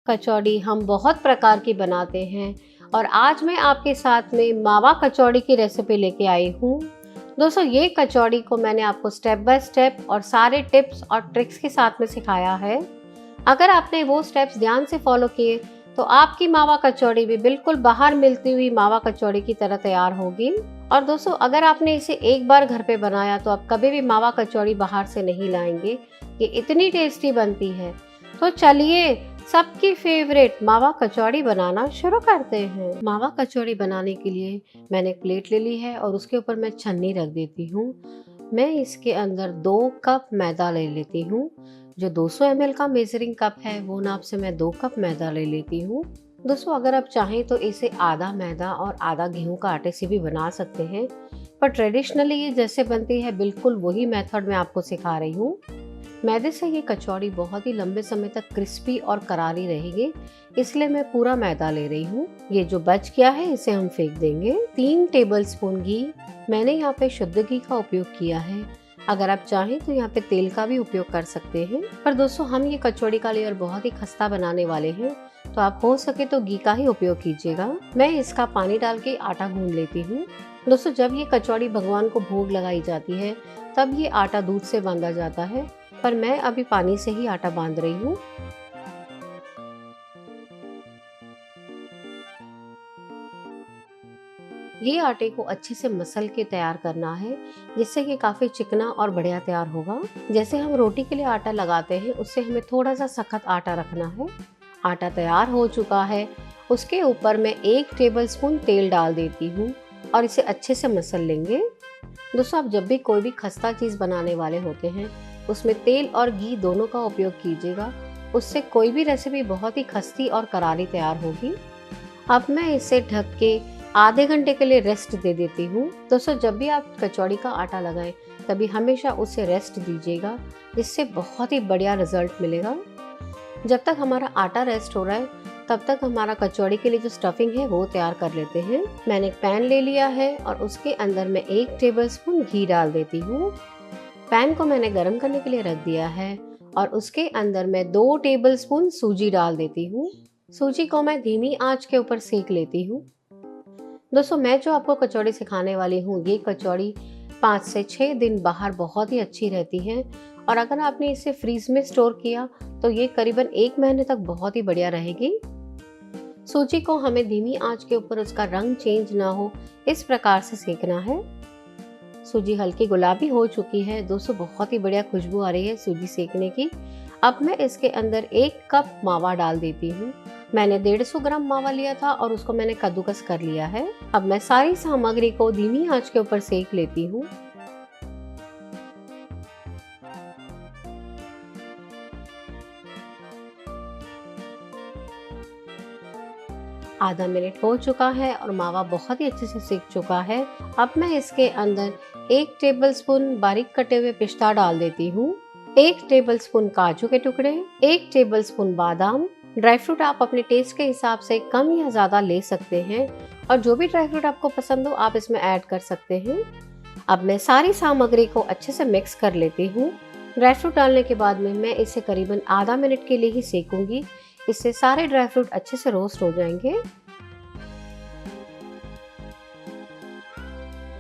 कचौड़ी हम बहुत प्रकार की बनाते हैं और आज मैं आपके साथ में मावा कचौड़ी की रेसिपी लेके आई हूँ। दोस्तों, ये कचौड़ी को मैंने आपको स्टेप बाय स्टेप और सारे टिप्स और ट्रिक्स के साथ में सिखाया है। अगर आपने वो स्टेप्स ध्यान से फॉलो किए तो आपकी मावा कचौड़ी भी बिल्कुल बाहर मिलती हुई मावा कचौड़ी की तरह तैयार होगी। और दोस्तों, अगर आपने इसे एक बार घर पे बनाया तो आप कभी भी मावा कचौड़ी बाहर से नहीं लाएंगे। ये इतनी टेस्टी बनती है। तो चलिए सबकी फेवरेट मावा कचौड़ी बनाना शुरू करते हैं। मावा कचौड़ी बनाने के लिए मैंने एक प्लेट ले ली है और उसके ऊपर मैं छन्नी रख देती हूँ। मैं इसके अंदर 2 कप मैदा ले लेती हूँ। जो 200 ml का मेजरिंग कप है वो नाप से मैं 2 कप मैदा ले लेती हूँ। दोस्तों, अगर आप चाहें तो इसे आधा मैदा और आधा गेहूं का आटे से भी बना सकते हैं, पर ट्रेडिशनली ये जैसे बनती है बिल्कुल वही मेथड मैं आपको सिखा रही हूँ। मैदे से ये कचौड़ी बहुत ही लंबे समय तक क्रिस्पी और करारी रहेगी, इसलिए मैं पूरा मैदा ले रही हूँ। ये जो बच गया है इसे हम फेंक देंगे। 3 टेबलस्पून घी, मैंने यहाँ पे शुद्ध घी का उपयोग किया है। अगर आप चाहें तो यहाँ पे तेल का भी उपयोग कर सकते हैं, पर दोस्तों हम ये कचौड़ी का लेयर बहुत ही खस्ता बनाने वाले हैं, तो आप हो सके तो घी का ही उपयोग कीजिएगा। मैं इसका पानी डाल के आटा गूंद लेती हूँ। दोस्तों, जब ये कचौड़ी भगवान को भोग लगाई जाती है तब ये आटा दूध से बांधा जाता है, पर मैं अभी पानी से ही आटा बांध रही हूँ। ये आटे को अच्छे से मसल के तैयार करना है, जिससे ये काफी चिकना और बढ़िया तैयार होगा। जैसे हम रोटी के लिए आटा लगाते हैं उससे हमें थोड़ा सा सख्त आटा रखना है। आटा तैयार हो चुका है। उसके ऊपर मैं 1 टेबलस्पून तेल डाल देती हूँ और इसे अच्छे से मसल लेंगे। दोस्तों, आप जब भी कोई भी खस्ता चीज बनाने वाले होते हैं उसमें तेल और घी दोनों का उपयोग कीजिएगा, उससे कोई भी रेसिपी बहुत ही खस्ती और करारी तैयार होगी। अब मैं इसे ढक के आधे घंटे के लिए रेस्ट दे देती हूँ। दोस्तों, जब भी आप कचौड़ी का आटा लगाएं तभी हमेशा उसे रेस्ट दीजिएगा, जिससे बहुत ही बढ़िया रिजल्ट मिलेगा। जब तक हमारा आटा रेस्ट हो रहा है तब तक हमारा कचौड़ी के लिए जो स्टफिंग है वो तैयार कर लेते हैं। मैंने एक पैन ले लिया है और उसके अंदर मैं 1 टेबलस्पून घी डाल देती हूँ। पैन को मैंने गर्म करने के लिए रख दिया है और उसके अंदर मैं 2 टेबलस्पून सूजी डाल देती हूँ। सूजी को मैं धीमी आंच के ऊपर सेक लेती हूँ। दोस्तों, मैं जो आपको कचौड़ी सिखाने वाली हूँ ये कचौड़ी 5 से 6 दिन बाहर बहुत ही अच्छी रहती है, और अगर आपने इसे फ्रीज में स्टोर किया तो ये करीबन 1 महीने तक बहुत ही बढ़िया रहेगी। सूजी को हमें धीमी आंच के ऊपर उसका रंग चेंज ना हो इस प्रकार से सेकना है। सूजी हल्की गुलाबी हो चुकी है। दोस्तों, बहुत ही बढ़िया खुशबू आ रही है सूजी सेकने की। अब मैं इसके अंदर 1 कप मावा डाल देती हूँ। मैंने 150 ग्राम मावा लिया था और उसको मैंने कद्दूकस कर लिया है। अब मैं सारी सामग्री को धीमी आंच के ऊपर सेक लेती हूँ। आधा मिनट हो चुका है और मावा बहुत ही अच्छे से सेक चुका है। अब मैं इसके अंदर 1 टेबलस्पून बारीक कटे हुए पिस्ता डाल देती हूँ, 1 टेबलस्पून काजू के टुकड़े, 1 टेबलस्पून बादाम। ड्राई फ्रूट आप अपने टेस्ट के हिसाब से कम या ज़्यादा ले सकते हैं, और जो भी ड्राई फ्रूट आपको पसंद हो आप इसमें ऐड कर सकते हैं। अब मैं सारी सामग्री को अच्छे से मिक्स कर लेती हूँ। ड्राई फ्रूट डालने के बाद में मैं इसे करीबन आधा मिनट के लिए ही सेकूंगी, इससे सारे ड्राई फ्रूट अच्छे से रोस्ट हो जाएंगे।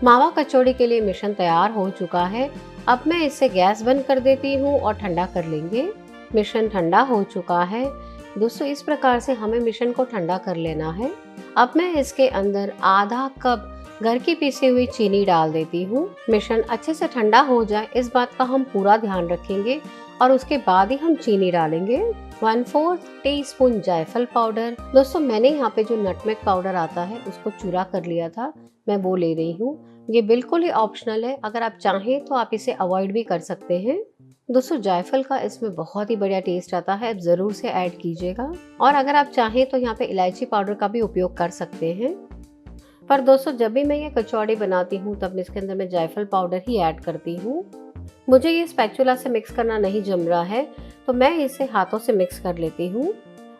मावा कचौड़ी के लिए मिश्रण तैयार हो चुका है। अब मैं इसे गैस बंद कर देती हूँ और ठंडा कर लेंगे। मिश्रण ठंडा हो चुका है। दोस्तों, इस प्रकार से हमें मिश्रण को ठंडा कर लेना है। अब मैं इसके अंदर आधा कप घर की पीसी हुई चीनी डाल देती हूँ। मिश्रण अच्छे से ठंडा हो जाए इस बात का हम पूरा ध्यान रखेंगे और उसके बाद ही हम चीनी डालेंगे। 1/4 टीस्पून जायफल पाउडर। दोस्तों, मैंने यहाँ पे जो नटमेग पाउडर आता है उसको चूरा कर लिया था, मैं वो ले रही हूँ। ये बिल्कुल ही ऑप्शनल है, अगर आप चाहें तो आप इसे अवॉइड भी कर सकते हैं। दोस्तों, जायफल का इसमें बहुत ही बढ़िया टेस्ट आता है, आप जरूर से ऐड कीजिएगा। और अगर आप चाहें तो यहाँ पे इलायची पाउडर का भी उपयोग कर सकते हैं। पर दोस्तों, जब भी मैं ये कचौड़ी बनाती हूँ तब इसके अंदर मैं जायफल पाउडर ही ऐड करती हूँ। मुझे ये स्पैचुला से मिक्स करना नहीं जम रहा है, तो मैं इसे हाथों से मिक्स कर लेती हूँ।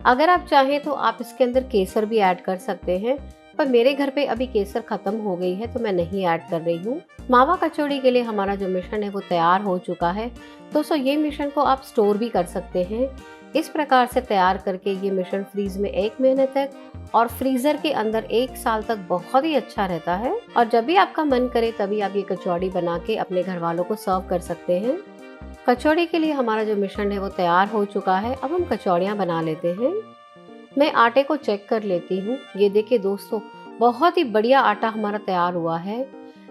अगर आप चाहें तो आप इसके अंदर केसर भी ऐड कर सकते हैं, पर मेरे घर पे अभी केसर खत्म हो गई है तो मैं नहीं ऐड कर रही हूँ। मावा कचौड़ी के लिए हमारा जो मिश्रण है वो तैयार हो चुका है। दोस्तों, ये मिश्रण को आप स्टोर भी कर सकते हैं। इस प्रकार से तैयार करके ये मिश्रण फ्रीज में 1 महीने तक और फ्रीजर के अंदर 1 साल तक बहुत ही अच्छा रहता है। और जब भी आपका मन करे तभी आप ये कचौड़ी बना के अपने घर वालों को सर्व कर सकते हैं। कचौड़ी के लिए हमारा जो मिश्रण है वो तैयार हो चुका है। अब हम कचौड़ियाँ बना लेते हैं। मैं आटे को चेक कर लेती हूँ। ये देखिए दोस्तों, बहुत ही बढ़िया आटा हमारा तैयार हुआ है।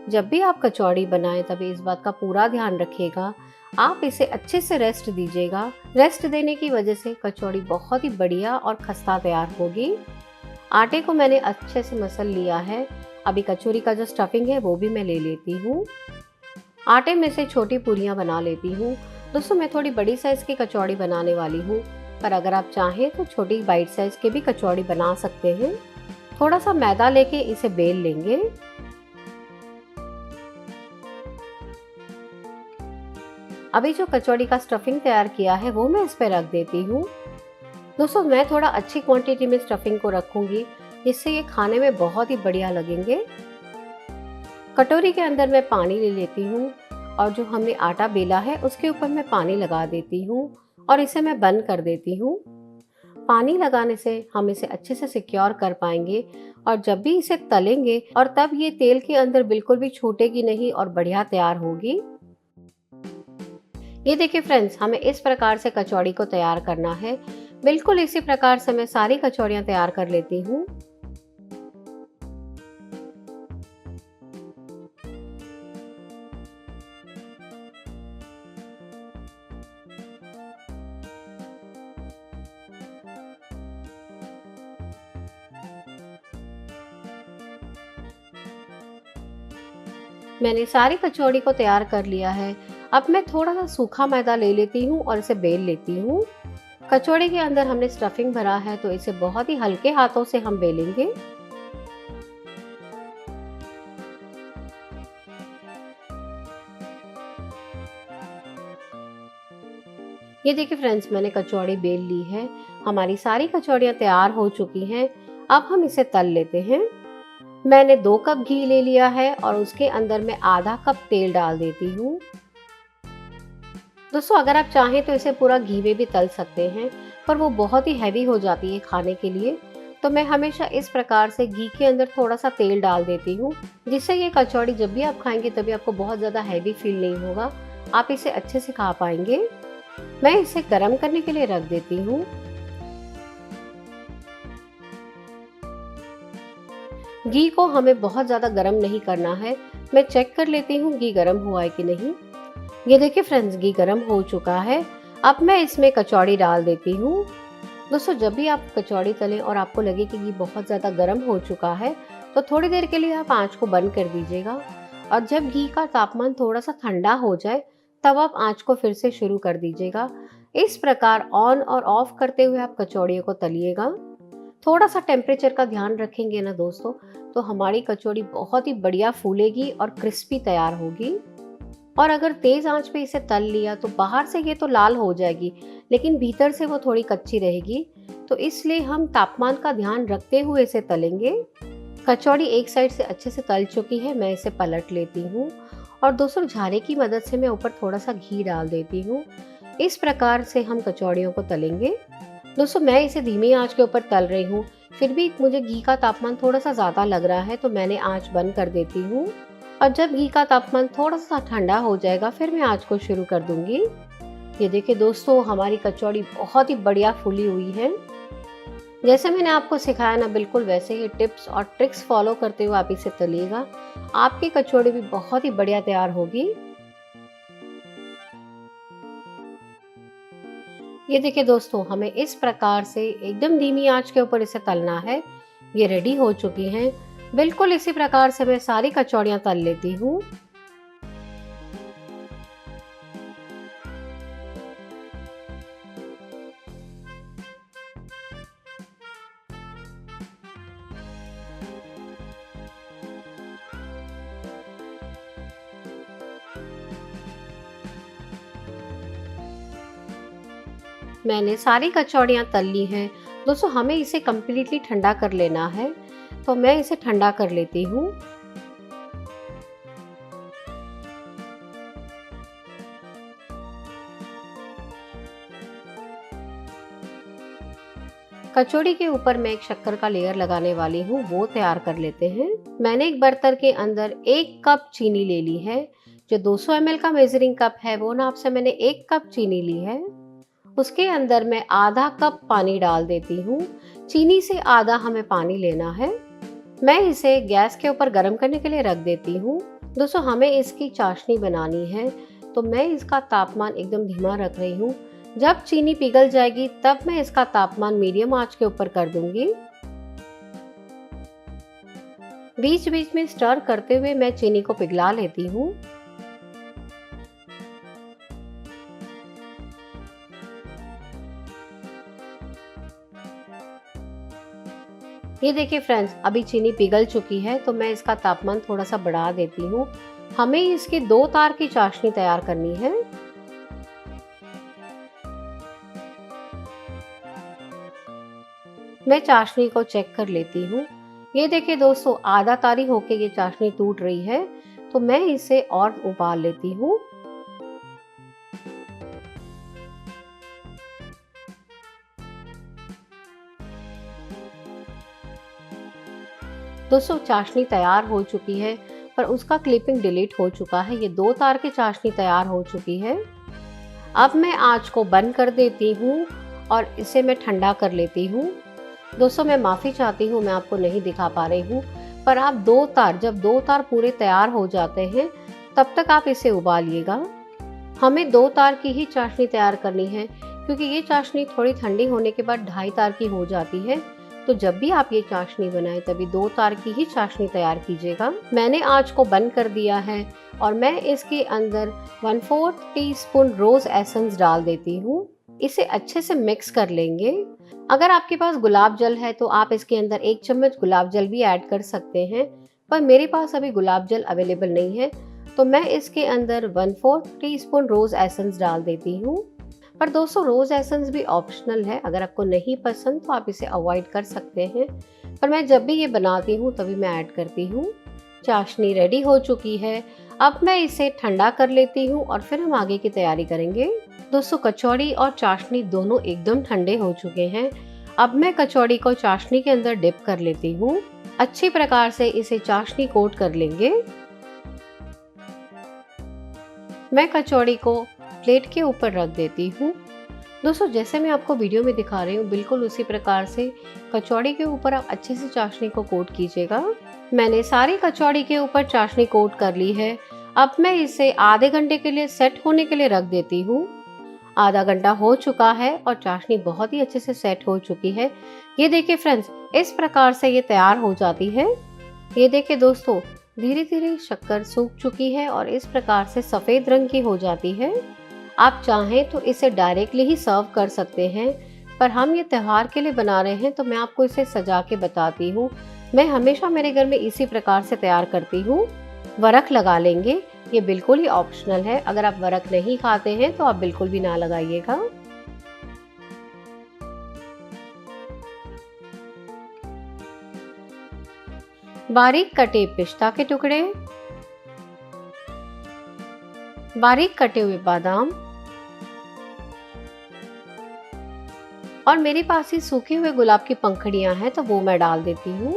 जब भी आप कचौड़ी बनाएं तभी इस बात का पूरा ध्यान रखिएगा, आप इसे अच्छे से रेस्ट दीजिएगा। रेस्ट देने की वजह से कचौड़ी बहुत ही बढ़िया और खस्ता तैयार होगी। आटे को मैंने अच्छे से मसल लिया है। अभी कचौड़ी का जो स्टफिंग है वो भी मैं ले लेती हूँ। आटे में से छोटी पूरियाँ बना लेती हूँ। दोस्तों, मैं थोड़ी बड़ी साइज़ की कचौड़ी बनाने वाली हूँ, पर अगर आप चाहें तो छोटी बाइट साइज़ के भी कचौड़ी बना सकते हैं। थोड़ा सा मैदा लेके इसे बेल लेंगे। अभी जो कचौड़ी का स्टफिंग तैयार किया है वो मैं इस पे रख देती हूँ। दोस्तों, मैं थोड़ा अच्छी क्वांटिटी में स्टफिंग को रखूंगी, जिससे ये खाने में बहुत ही बढ़िया लगेंगे। कटोरी के अंदर मैं पानी ले लेती हूँ और जो हमने आटा बेला है उसके ऊपर मैं पानी लगा देती हूँ और इसे मैं बंद कर देती हूँ। पानी लगाने से हम इसे अच्छे से सिक्योर कर पाएंगे और जब भी इसे तलेंगे और तब ये तेल के अंदर बिल्कुल भी छूटेगी नहीं और बढ़िया तैयार होगी। ये देखिए फ्रेंड्स, हमें इस प्रकार से कचौड़ी को तैयार करना है। बिल्कुल इसी प्रकार से मैं सारी कचौड़ियाँ तैयार कर लेती हूँ। मैंने सारी कचौड़ी को तैयार कर लिया है। अब मैं थोड़ा सा सूखा मैदा ले लेती हूँ और इसे बेल लेती हूँ। कचौड़ी के अंदर हमने स्टफिंग भरा है तो इसे बहुत ही हल्के हाथों से हम बेलेंगे। ये देखिए फ्रेंड्स, मैंने कचौड़ी बेल ली है। हमारी सारी कचौड़ियाँ तैयार हो चुकी हैं। अब हम इसे तल लेते हैं। मैंने 2 कप घी ले लिया है और उसके अंदर मैं आधा कप तेल डाल देती हूँ। दोस्तों, अगर आप चाहें तो इसे पूरा घी में भी तल सकते हैं, पर वो बहुत ही हैवी हो जाती है खाने के लिए। तो मैं हमेशा इस प्रकार से घी के अंदर थोड़ा सा तेल डाल देती हूँ, जिससे ये कचौड़ी जब भी आप खाएंगे तभी आपको बहुत ज़्यादा हैवी फील नहीं होगा। आप इसे अच्छे से खा पाएंगे। मैं इसे गर्म करने के लिए रख देती हूँ। घी को हमें बहुत ज़्यादा गर्म नहीं करना है। मैं चेक कर लेती हूँ घी गर्म हुआ है कि नहीं। ये देखिए फ्रेंड्स, घी गर्म हो चुका है। अब मैं इसमें कचौड़ी डाल देती हूँ। दोस्तों, जब भी आप कचौड़ी तलें और आपको लगे कि घी बहुत ज़्यादा गर्म हो चुका है तो थोड़ी देर के लिए आप आंच को बंद कर दीजिएगा और जब घी का तापमान थोड़ा सा ठंडा हो जाए तब आप आंच को फिर से शुरू कर दीजिएगा। इस प्रकार ऑन और ऑफ करते हुए आप कचौड़ियों को तलिएगा। थोड़ा सा टेम्परेचर का ध्यान रखेंगे ना दोस्तों, तो हमारी कचौड़ी बहुत ही बढ़िया फूलेगी और क्रिस्पी तैयार होगी। और अगर तेज आंच पे इसे तल लिया तो बाहर से ये तो लाल हो जाएगी, लेकिन भीतर से वो थोड़ी कच्ची रहेगी। तो इसलिए हम तापमान का ध्यान रखते हुए इसे तलेंगे। कचौड़ी एक साइड से अच्छे से तल चुकी है। मैं इसे पलट लेती हूँ और दोस्तों, झारे की मदद से मैं ऊपर थोड़ा सा घी डाल देती हूँ। इस प्रकार से हम कचौड़ियों को तलेंगे। दोस्तों, मैं इसे धीमी आंच के ऊपर तल रही हूँ, फिर भी मुझे घी का तापमान थोड़ा सा ज़्यादा लग रहा है तो मैंने आंच बंद कर देती हूँ। और जब घी का तापमान थोड़ा सा ठंडा हो जाएगा फिर मैं आंच को शुरू कर दूंगी। ये देखिए दोस्तों, हमारी कचौड़ी बहुत ही बढ़िया फूली हुई है। जैसे मैंने आपको सिखाया ना, बिल्कुल वैसे ही टिप्स और ट्रिक्स फॉलो करते हुए आप इसे तलिएगा। आपकी कचौड़ी भी बहुत ही बढ़िया तैयार होगी। ये देखिए दोस्तों, हमें इस प्रकार से एकदम धीमी आंच के ऊपर इसे तलना है। ये रेडी हो चुकी हैं। बिल्कुल इसी प्रकार से मैं सारी कचौड़ियाँ तल लेती हूँ। मैंने सारी कचौड़ियाँ तल ली हैं। दोस्तों, हमें इसे कम्प्लीटली ठंडा कर लेना है, तो मैं इसे ठंडा कर लेती हूँ। कचौड़ी के ऊपर मैं एक शक्कर का लेयर लगाने वाली हूँ, वो तैयार कर लेते हैं। मैंने एक बर्तन के अंदर 1 कप चीनी ले ली है। जो 200 ml का मेजरिंग कप है वो नाप से मैंने 1 कप चीनी ली है। उसके अंदर मैं आधा कप पानी डाल देती हूँ। चीनी से आधा हमें पानी लेना है। मैं इसे गैस के ऊपर गर्म करने के लिए रख देती हूँ। दोस्तों, हमें इसकी चाशनी बनानी है, तो मैं इसका तापमान एकदम धीमा रख रही हूँ। जब चीनी पिघल जाएगी तब मैं इसका तापमान मीडियम आंच के ऊपर कर दूंगी। बीच बीच में स्टर करते हुए मैं चीनी को पिघला लेती हूँ। ये देखिए फ्रेंड्स, अभी चीनी पिघल चुकी है, तो मैं इसका तापमान थोड़ा सा बढ़ा देती हूँ। हमें इसकी 2 तार की चाशनी तैयार करनी है। मैं चाशनी को चेक कर लेती हूँ। ये देखिए दोस्तों, आधा तारी होके ये चाशनी टूट रही है, तो मैं इसे और उबाल लेती हूँ। दोस्तों, चाशनी तैयार हो चुकी है, पर उसका क्लिपिंग डिलीट हो चुका है। ये 2 तार की चाशनी तैयार हो चुकी है। अब मैं आंच को बंद कर देती हूँ और इसे मैं ठंडा कर लेती हूँ। दोस्तों, मैं माफ़ी चाहती हूँ, मैं आपको नहीं दिखा पा रही हूँ, पर आप जब 2 तार पूरे तैयार हो जाते हैं तब तक आप इसे उबालिएगा। हमें 2 तार की ही चाशनी तैयार करनी है, क्योंकि ये चाशनी थोड़ी ठंडी होने के बाद 2.5 तार की हो जाती है। तो जब भी आप ये चाशनी बनाएं तभी 2 तार की ही चाशनी तैयार कीजिएगा। मैंने आंच को बंद कर दिया है और मैं इसके अंदर 1/4 टीस्पून रोज एसेंस डाल देती हूँ। इसे अच्छे से मिक्स कर लेंगे। अगर आपके पास गुलाब जल है तो आप इसके अंदर 1 चम्मच गुलाब जल भी ऐड कर सकते हैं, पर मेरे पास अभी गुलाब जल अवेलेबल नहीं है, तो मैं इसके अंदर 1/4 टीस्पून रोज एसेंस डाल देती हूँ। पर दोस्तों, रोज एसेंस भी ऑप्शनल है, अगर आपको नहीं पसंद तो आप इसे अवॉइड कर सकते हैं, पर मैं जब भी ये बनाती हूँ तभी मैं ऐड करती हूँ। चाशनी रेडी हो चुकी है। अब मैं इसे ठंडा कर लेती हूँ और फिर हम आगे की तैयारी करेंगे। दोस्तों, कचौड़ी और चाशनी दोनों एकदम ठंडे हो चुके हैं। अब मैं कचौड़ी को चाशनी के अंदर डिप कर लेती हूँ। अच्छी प्रकार से इसे चाशनी कोट कर लेंगे। मैं कचौड़ी को प्लेट के ऊपर रख देती हूँ। दोस्तों, जैसे मैं आपको वीडियो में दिखा रही हूँ, बिल्कुल उसी प्रकार से कचौड़ी के ऊपर आप अच्छे से चाशनी को कोट कीजिएगा। मैंने सारी कचौड़ी के ऊपर चाशनी कोट कर ली है। अब मैं इसे आधे घंटे के लिए सेट होने के लिए रख देती हूँ। आधा घंटा हो चुका है और चाशनी बहुत ही अच्छे से सेट हो चुकी है। ये देखिए फ्रेंड्स, इस प्रकार से ये तैयार हो जाती है। ये देखिए दोस्तों, धीरे धीरे शक्कर सूख चुकी है और इस प्रकार से सफ़ेद रंग की हो जाती है। आप चाहें तो इसे डायरेक्टली ही सर्व कर सकते हैं, पर हम ये त्यौहार के लिए बना रहे हैं तो मैं आपको इसे सजा के बताती हूँ। मैं हमेशा मेरे घर में इसी प्रकार से तैयार करती हूँ। वरक लगा लेंगे, ये बिल्कुल ही ऑप्शनल है। अगर आप वरक नहीं खाते हैं तो आप बिल्कुल भी ना लगाइएगा। बारीक कटे पिस्ता के टुकड़े, बारीक कटे हुए बादाम और मेरे पास ही सूखे हुए गुलाब की पंखुड़ियां हैं तो वो मैं डाल देती हूँ।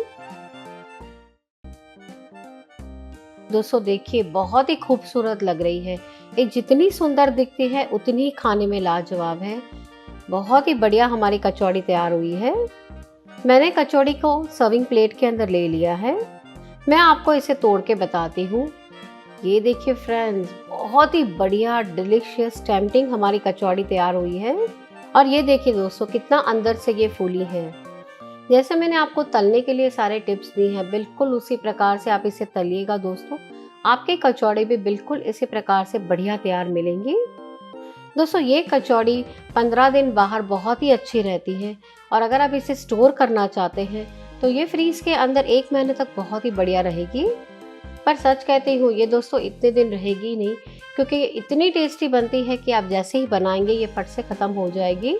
दोस्तों देखिए, बहुत ही खूबसूरत लग रही है। ये जितनी सुंदर दिखती है उतनी ही खाने में लाजवाब है। बहुत ही बढ़िया हमारी कचौड़ी तैयार हुई है। मैंने कचौड़ी को सर्विंग प्लेट के अंदर ले लिया है। मैं आपको इसे तोड़ के बताती हूँ। ये देखिए फ्रेंड्स, बहुत ही बढ़िया डिलीशियस टेम्पटिंग हमारी कचौड़ी तैयार हुई है। और ये देखिए दोस्तों, कितना अंदर से ये फूली है। जैसे मैंने आपको तलने के लिए सारे टिप्स दिए हैं, बिल्कुल उसी प्रकार से आप इसे तलिएगा दोस्तों। आपके कचौड़ी भी बिल्कुल इसी प्रकार से बढ़िया तैयार मिलेंगी। दोस्तों, ये कचौड़ी 15 दिन बाहर बहुत ही अच्छी रहती है और अगर आप इसे स्टोर करना चाहते हैं तो ये फ्रीज के अंदर 1 महीने तक बहुत ही बढ़िया रहेगी। पर सच कहती हूँ, ये दोस्तों इतने दिन रहेगी नहीं, क्योंकि ये इतनी टेस्टी बनती है कि आप जैसे ही बनाएंगे ये फट से ख़त्म हो जाएगी।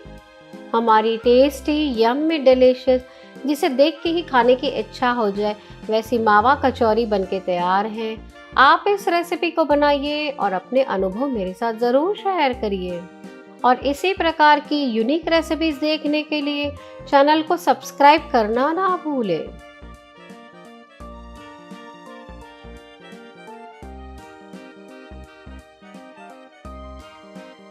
हमारी टेस्टी यम्मी डिलीशियस, जिसे देख के ही खाने की इच्छा हो जाए, वैसी मावा कचौरी बनके तैयार है। आप इस रेसिपी को बनाइए और अपने अनुभव मेरे साथ ज़रूर शेयर करिए। और इसी प्रकार की यूनिक रेसिपीज़ देखने के लिए चैनल को सब्सक्राइब करना ना भूलें।